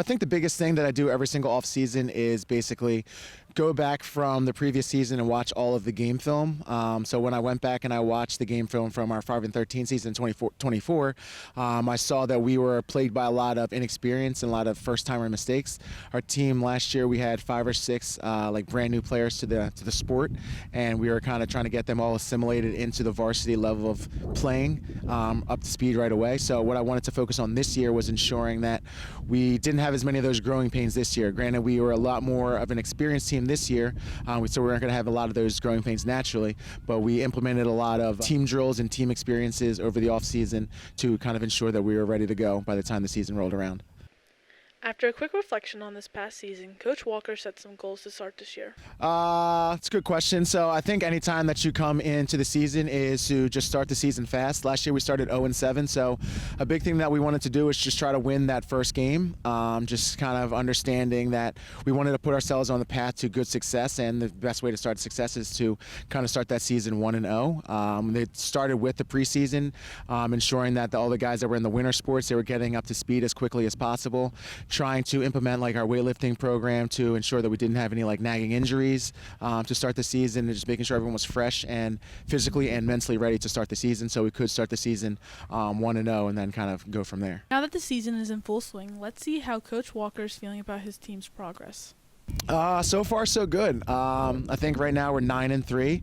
I think the biggest thing that I do every single off season is basically go back from the previous season and watch all of the game film. So when I went back and I watched the game film from our 5-13 season 24, I saw that we were plagued by a lot of inexperience and a lot of first-timer mistakes. Our team last year, we had 5 or 6 like brand new players to the sport, and we were kind of trying to get them all assimilated into the varsity level of playing up to speed right away. So what I wanted to focus on this year was ensuring that we didn't have as many of those growing pains this year. Granted, we were a lot more of an experienced team this year, so we weren't going to have a lot of those growing pains naturally, but we implemented a lot of team drills and team experiences over the off season to kind of ensure that we were ready to go by the time the season rolled around. After a quick reflection on this past season, Coach Walker set some goals to start this year. It's a good question. So I think any time that you come into the season is to just start the season fast. Last year we started 0-7, so a big thing that we wanted to do is just try to win that first game, just kind of understanding that we wanted to put ourselves on the path to good success, and the best way to start success is to kind of start that season 1-0. They started with the preseason, ensuring that all the guys that were in the winter sports, they were getting up to speed as quickly as possible, trying to implement like our weightlifting program to ensure that we didn't have any like nagging injuries to start the season, and just making sure everyone was fresh and physically and mentally ready to start the season so we could start the season 1-0 and then kind of go from there. Now that the season is in full swing, let's see how Coach Walker is feeling about his team's progress. So far, so good. I think right now we're 9-3.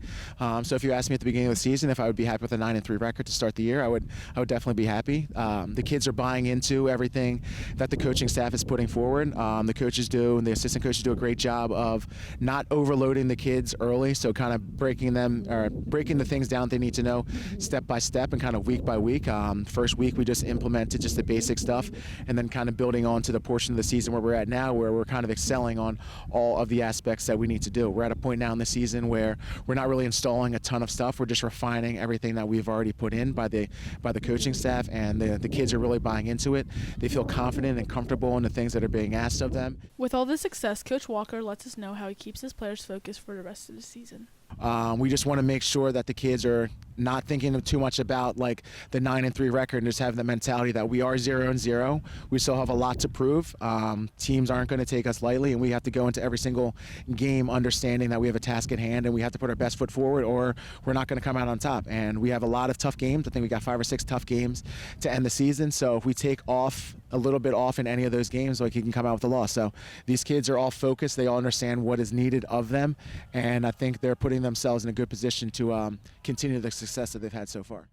So if you asked me at the beginning of the season if I would be happy with a 9-3 record to start the year, I would definitely be happy. The kids are buying into everything that the coaching staff is putting forward. The coaches do, and the assistant coaches do a great job of not overloading the kids early, so kind of breaking the things down they need to know step by step and kind of week by week. First week we just implemented just the basic stuff, and then kind of building on to the portion of the season where we're at now, where we're kind of excelling on all of the aspects that we need to do. We're at a point now in the season where we're not really installing a ton of stuff. We're just refining everything that we've already put in by the coaching staff, and the kids are really buying into it. They feel confident and comfortable in the things that are being asked of them. With all this success, Coach Walker lets us know how he keeps his players focused for the rest of the season. We just want to make sure that the kids are not thinking too much about like the 9-3 record and just having the mentality that we are 0-0. We still have a lot to prove. Teams aren't going to take us lightly, and we have to go into every single game understanding that we have a task at hand and we have to put our best foot forward, or we're not going to come out on top. And we have a lot of tough games. I think we got 5 or 6 tough games to end the season. So if we take off a little bit off in any of those games, like, you can come out with a loss. So these kids are all focused. They all understand what is needed of them, and I think they're putting themselves in a good position to continue the success that they've had so far.